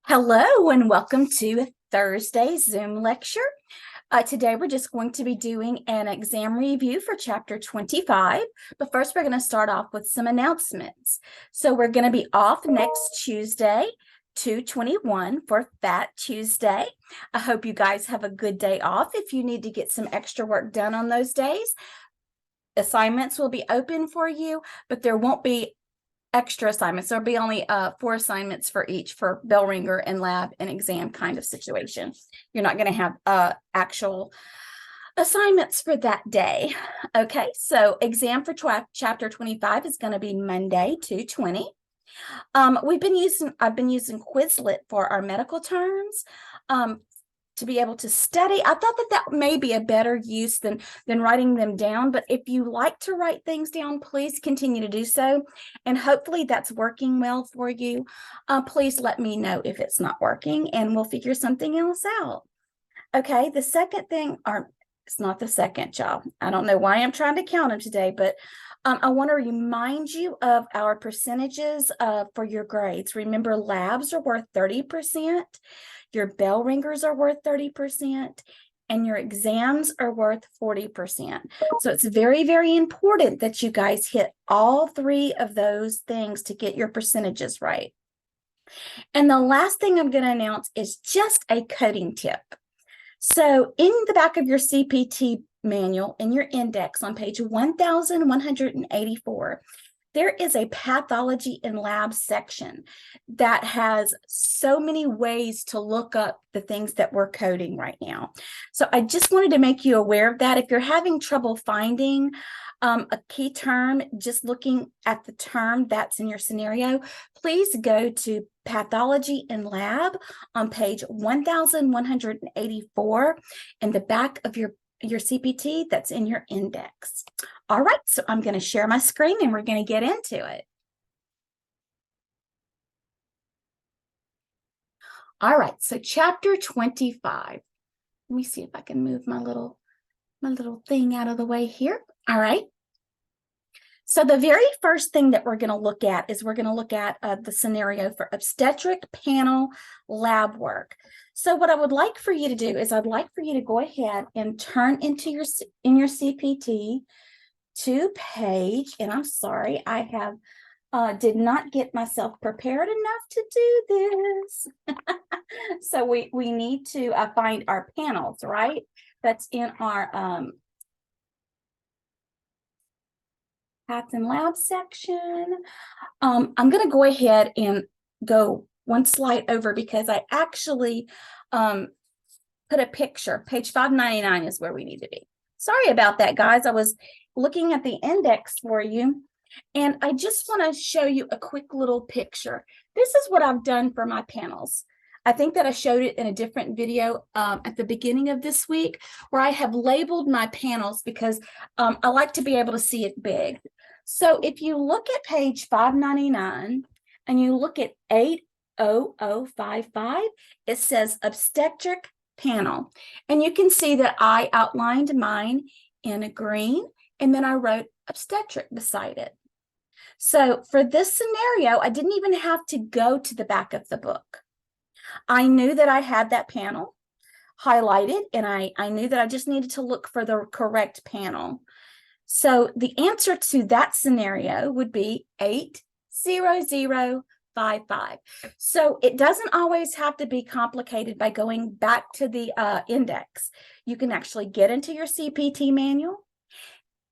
Hello and welcome to Thursday's Zoom lecture. Today we're just going to be doing an exam review for Chapter 25, but first we're going to start off with some announcements. So we're going to be off next Tuesday, 2/21 for Fat Tuesday. I hope you guys have a good day off. If you need to get some extra work done on those days, assignments will be open for you, but there won't be extra assignments. There'll be only 4 assignments for each for bell ringer and lab and exam kind of situation. You're not going to have actual assignments for that day. Okay, so exam for chapter 25 is going to be Monday, 2/20. I've been using Quizlet for our medical terms. To be able to study. I thought that may be a better use than writing them down, but if you like to write things down, please continue to do so, and hopefully that's working well for you. Please let me know if it's not working, and we'll figure something else out. Okay, the second thing, or it's not the second, y'all. I don't know why I'm trying to count them today, but I want to remind you of our percentages for your grades. Remember, labs are worth 30%. Your bell ringers are worth 30%, and your exams are worth 40%. So it's very, very important that you guys hit all 3 of those things to get your percentages right. And the last thing I'm going to announce is just a coding tip. So in the back of your CPT manual, in your index on page 1184, there is a Pathology and Lab section that has so many ways to look up the things that we're coding right now. So I just wanted to make you aware of that. If you're having trouble finding a key term, just looking at the term that's in your scenario, please go to Pathology and Lab on page 1184 in the back of your CPT that's in your index. All right, so I'm going to share my screen and we're going to get into it. All right, so chapter 25. Let me see if I can move my little thing out of the way here. All right. So the very first thing that we're going to look at is the scenario for obstetric panel lab work. So what I would like for you to do is I'd like for you to go ahead and turn into your CPT to page, and I'm sorry, I have did not get myself prepared enough to do this. So we need to find our panels, right? That's in our Path and Lab section. I'm going to go ahead and go one slide over because I actually put a picture. Page 599 is where we need to be. Sorry about that, guys. I was looking at the index for you, and I just want to show you a quick little picture. This is what I've done for my panels. I think that I showed it in a different video at the beginning of this week, where I have labeled my panels because I like to be able to see it big. So if you look at page 599 and you look at 80055, it says obstetric panel. And you can see that I outlined mine in a green, and then I wrote obstetric beside it. So for this scenario, I didn't even have to go to the back of the book. I knew that I had that panel highlighted, and I knew that I just needed to look for the correct panel. So the answer to that scenario would be 80055. So it doesn't always have to be complicated by going back to the index. You can actually get into your CPT manual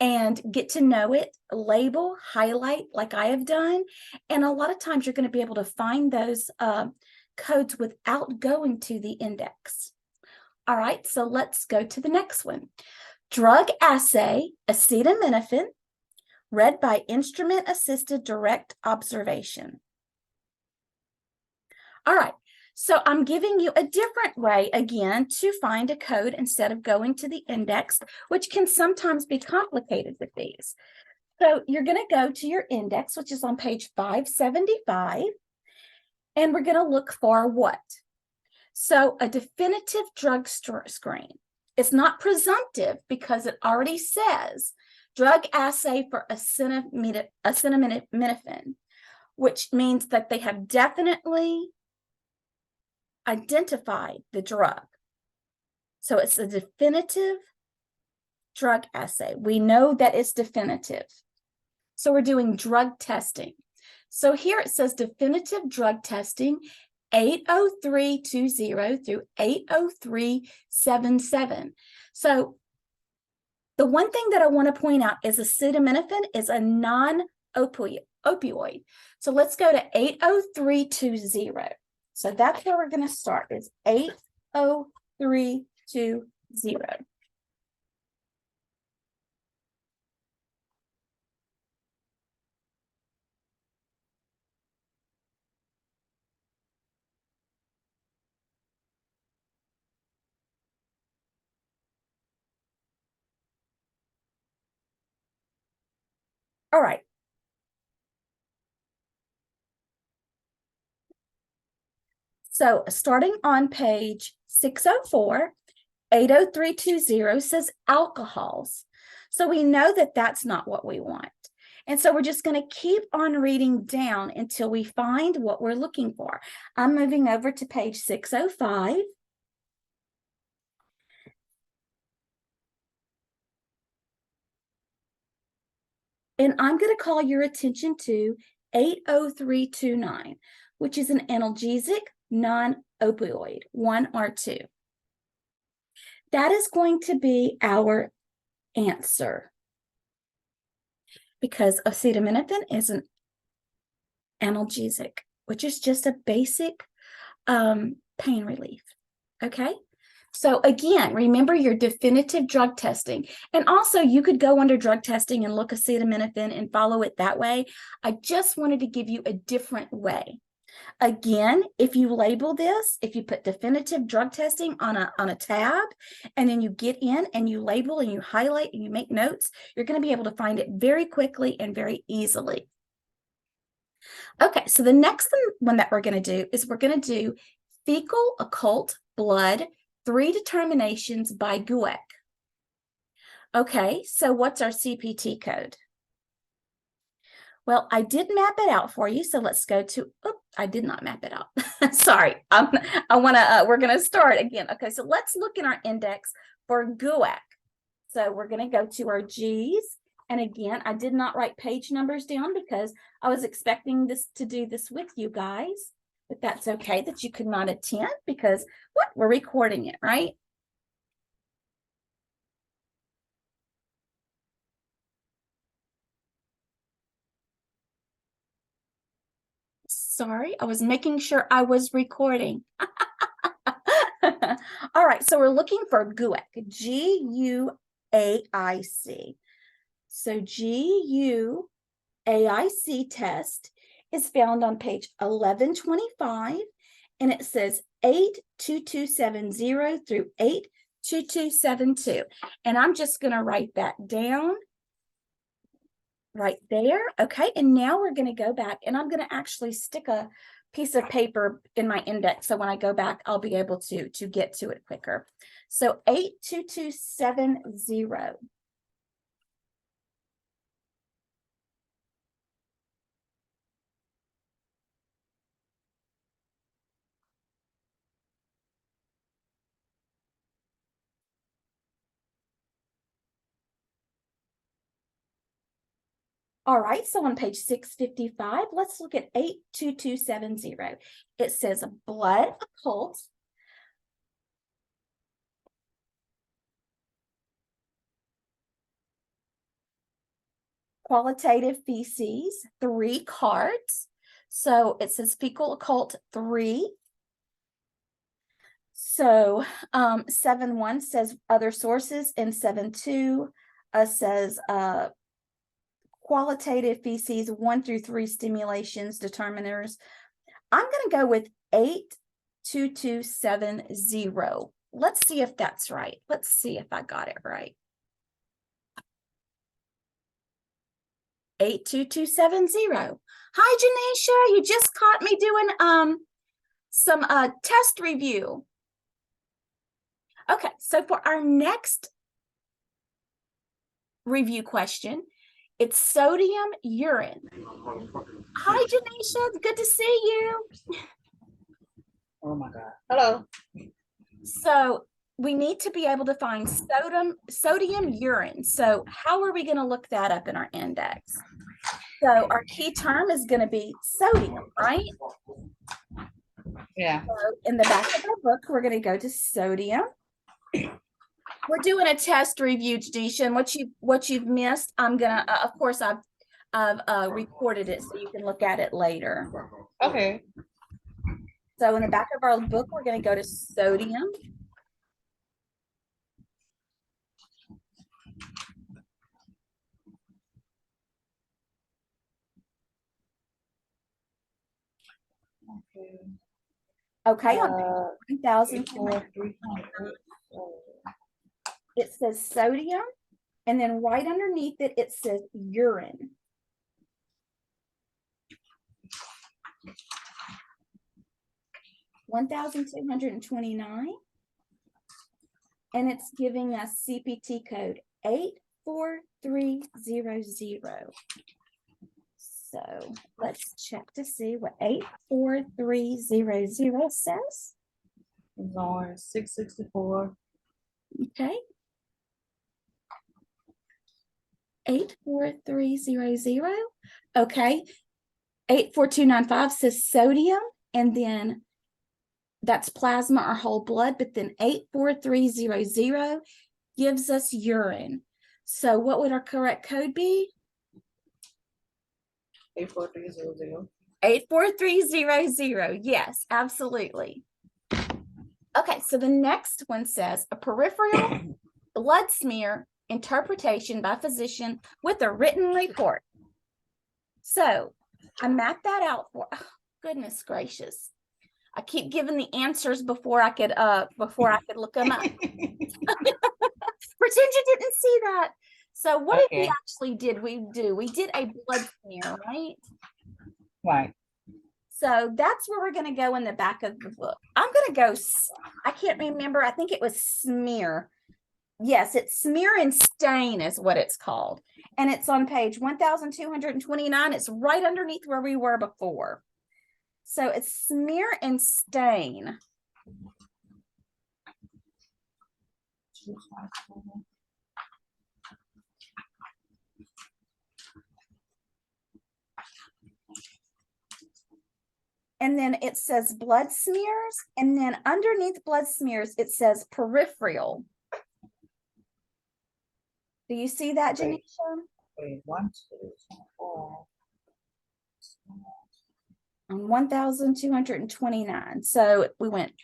and get to know it, label, highlight like I have done. And a lot of times you're going to be able to find those codes without going to the index. All right, so let's go to the next one. Drug assay, acetaminophen, read by instrument-assisted direct observation. All right, so I'm giving you a different way, again, to find a code instead of going to the index, which can sometimes be complicated with these. So you're going to go to your index, which is on page 575, and we're going to look for what? So a definitive drug screen. It's not presumptive because it already says drug assay for acetaminophen, which means that they have definitely identify the drug. So it's a definitive drug assay. We know that it's definitive. So we're doing drug testing. So here it says definitive drug testing 80320 through 80377. So the one thing that I want to point out is acetaminophen is a non-opioid. So let's go to 80320. So that's where we're going to start, is 80320. All right. So starting on page 604, 80320 says alcohols. So we know that that's not what we want. And so we're just going to keep on reading down until we find what we're looking for. I'm moving over to page 605. And I'm going to call your attention to 80329, which is an analgesic non-opioid, 1 or 2. That is going to be our answer, because acetaminophen is an analgesic, which is just a basic pain relief. Okay. So again, remember your definitive drug testing. And also you could go under drug testing and look acetaminophen and follow it that way. I just wanted to give you a different way. Again, if you label this, if you put definitive drug testing on a tab, and then you get in and you label and you highlight and you make notes, you're going to be able to find it very quickly and very easily. Okay, so the next one that we're going to do is we're going to do fecal occult blood 3 determinations by GUEC. Okay, so what's our CPT code? Well, I did map it out for you, so let's go to, I did not map it out. Sorry, we're gonna start again. Okay, so let's look in our index for GUEC. So we're gonna go to our G's, and again, I did not write page numbers down because I was expecting to do this with you guys, but that's okay that you could not attend because we're recording it, right? Sorry, I was making sure I was recording. All right, so we're looking for GUAIC, G-U-A-I-C. So GUAIC test is found on page 1125, and it says 82270 through 82272. And I'm just going to write that down right there. Okay, and now we're going to go back, and I'm going to actually stick a piece of paper in my index, so when I go back, I'll be able to get to it quicker. So 82270. All right, so on page 655, let's look at 82270. It says blood occult, qualitative feces, 3 cards. So it says fecal occult 3. So 7.1 says other sources, and 7.2 says qualitative feces 1 through 3 stimulations, determiners. I'm going to go with 82270. Let's see if that's right. Let's see if I got it right. 82270. Hi, Janisha. You just caught me doing some test review. Okay, so for our next review question, it's sodium urine. Hi, Janisha. Good to see you. Oh my God. Hello. So we need to be able to find sodium urine. So how are we going to look that up in our index? So our key term is going to be sodium, right? Yeah. So in the back of our book, we're going to go to sodium. We're doing a test review, Jadisha, and what you've missed, I'm gonna of course I've recorded it so you can look at it later. Okay. So in the back of our book, we're going to go to sodium. Okay, on page 1000, it says sodium, and then right underneath it, it says urine. $1,229, and it's giving us CPT code 84300. So let's check to see what 84300 says. It's on 664. Okay. 84300. Okay. 84295 says sodium, and then that's plasma or whole blood, but then 84300 gives us urine. So what would our correct code be? 84300. 84300. Yes, absolutely. Okay, so the next one says a peripheral blood smear interpretation by physician with a written report. So I mapped that out for, oh, goodness gracious. I keep giving the answers before I could look them up. Pretend you didn't see that. So what did we actually did? We did a blood smear, right? Right. So that's where we're going to go in the back of the book. I'm going to go, I can't remember. I think it was smear. Yes, it's smear and stain is what it's called. And it's on page 1229. It's right underneath where we were before. So it's smear and stain. And then it says blood smears, and then underneath blood smears, it says peripheral. Do you see that, Janisha? Wait, 1, 2, 3, 4. On 1229. So we went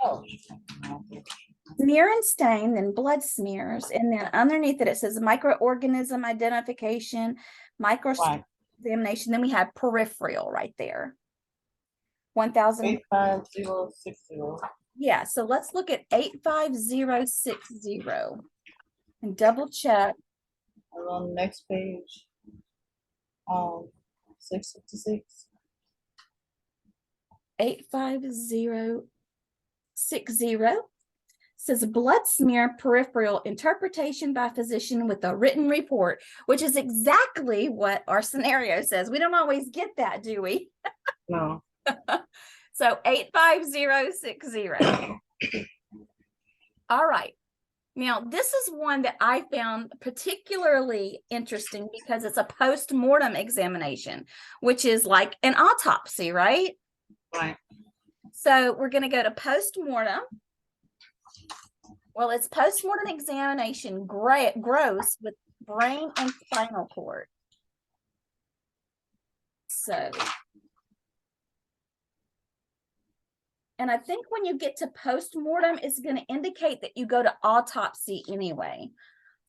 smear and stain, then blood smears, and then underneath it says microorganism identification, examination. Then we have peripheral right there. 1000. 85060. Yeah, so let's look at 85060 and double check. On the next page, 656. 85060 says blood smear peripheral interpretation by physician with a written report, which is exactly what our scenario says. We don't always get that, do we? No. So 85060. All right. Now, this is one that I found particularly interesting because it's a post-mortem examination, which is like an autopsy, right? Right. So we're going to go to post-mortem. Well, it's post-mortem examination gross with brain and spinal cord. So, and I think when you get to post-mortem, it's going to indicate that you go to autopsy anyway.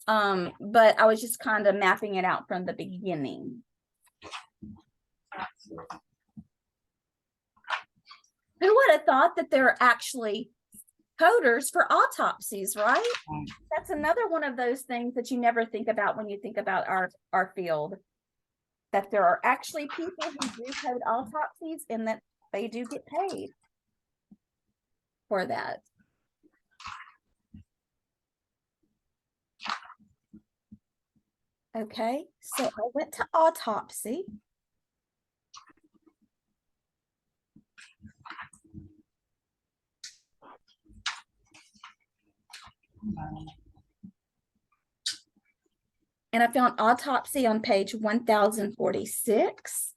But I was just kind of mapping it out from the beginning. Who would have thought that there are actually coders for autopsies, right? That's another one of those things that you never think about when you think about our field, that there are actually people who do code autopsies and that they do get paid for that. Okay, so I went to autopsy. And I found autopsy on page 1046.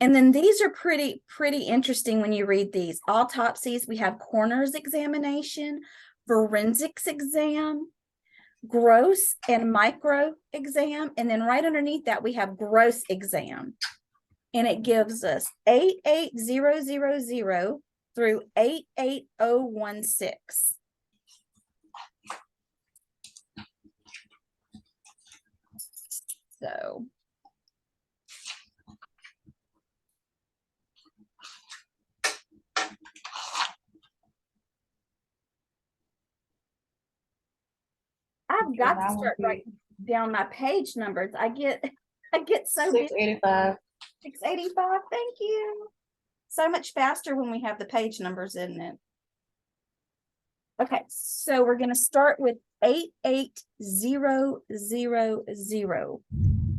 And then these are pretty interesting when you read these. Autopsies, we have coroner's examination, forensics exam, gross and micro exam, and then right underneath that we have gross exam. And it gives us 88000 through 88016. So I've got to start writing down my page numbers. I get so busy. 685. 685. Thank you. So much faster when we have the page numbers, isn't it? Okay, so we're going to start with 88000,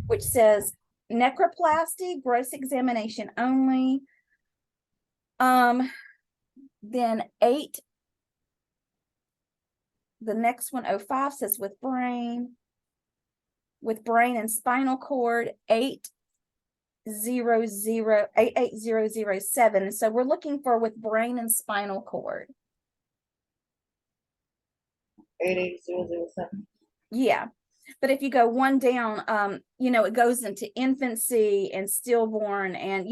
which says necroplasty, gross examination only. Then the next one, 05, says with brain and spinal cord, 88007. So we're looking for with brain and spinal cord. 88007. Yeah. But if you go one down, it goes into infancy and stillborn, and,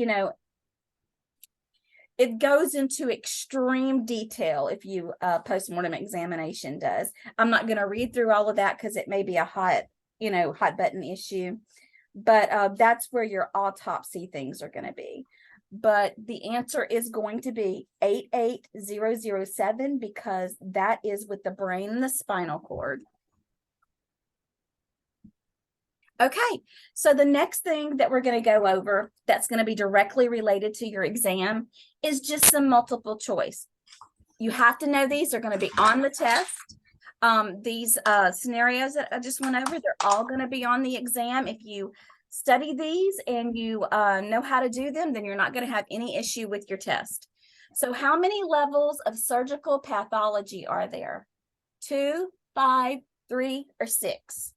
it goes into extreme detail if you postmortem examination does. I'm not going to read through all of that because it may be a hot button issue, but that's where your autopsy things are going to be. But the answer is going to be 88007 because that is with the brain and the spinal cord. Okay, so the next thing that we're going to go over that's going to be directly related to your exam is just some multiple choice. You have to know these are going to be on the test. These scenarios that I just went over, they're all going to be on the exam. If you study these and you know how to do them, then you're not going to have any issue with your test. So how many levels of surgical pathology are there? 2, 5, 3, or 6?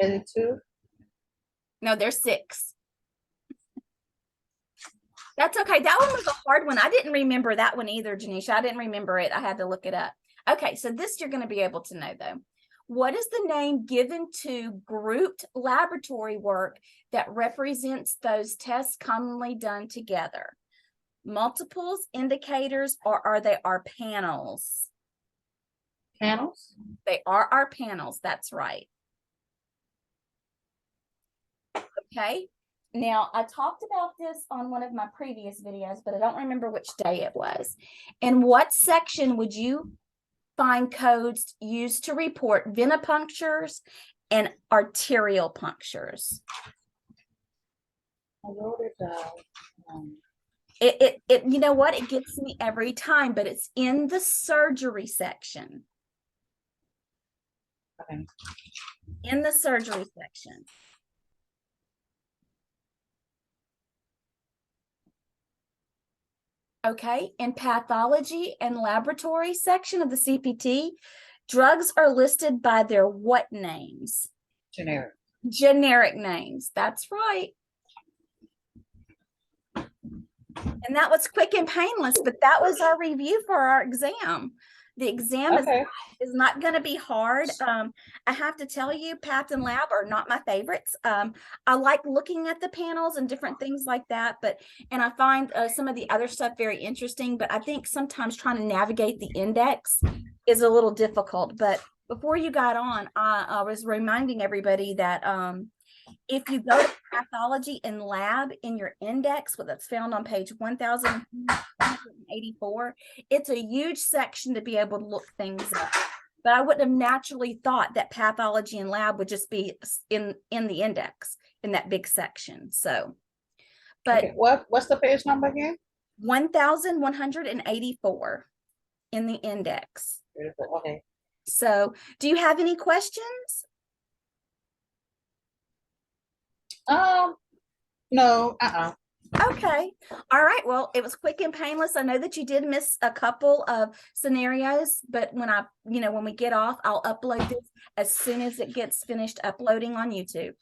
82. No, there's 6. That's okay. That one was a hard one. I didn't remember that one either, Janisha. I didn't remember it. I had to look it up. Okay, so this you're going to be able to know, though. What is the name given to grouped laboratory work that represents those tests commonly done together? Multiples, indicators, or are they our panels? Panels? They are our panels. That's right. Okay. Now, I talked about this on one of my previous videos, but I don't remember which day it was. In what section would you find codes used to report venipunctures and arterial punctures? I wrote it down. It you know what? It gets me every time, but it's in the surgery section. Okay. In the surgery section. Okay, in pathology and laboratory section of the CPT, drugs are listed by their what names? Generic. Generic names. That's right. And that was quick and painless, but that was our review for our exam. The exam is not going to be hard. I have to tell you, Path and Lab are not my favorites. I like looking at the panels and different things like that, and I find some of the other stuff very interesting, but I think sometimes trying to navigate the index is a little difficult. But before you got on, I was reminding everybody that if you go to Pathology and Lab in your index, that's found on page 1084, it's a huge section to be able to look things up. But I wouldn't have naturally thought that Pathology and Lab would just be in the index in that big section. So, but okay. What's the page number again? 1184 in the index. Beautiful. Okay. So, do you have any questions? No. Okay. All right. Well, it was quick and painless. I know that you did miss a couple of scenarios, but when we get off, I'll upload this as soon as it gets finished uploading on YouTube.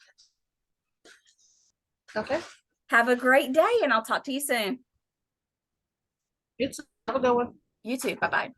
Okay. Have a great day, and I'll talk to you soon. You too. Have a good one. You too. Bye-bye.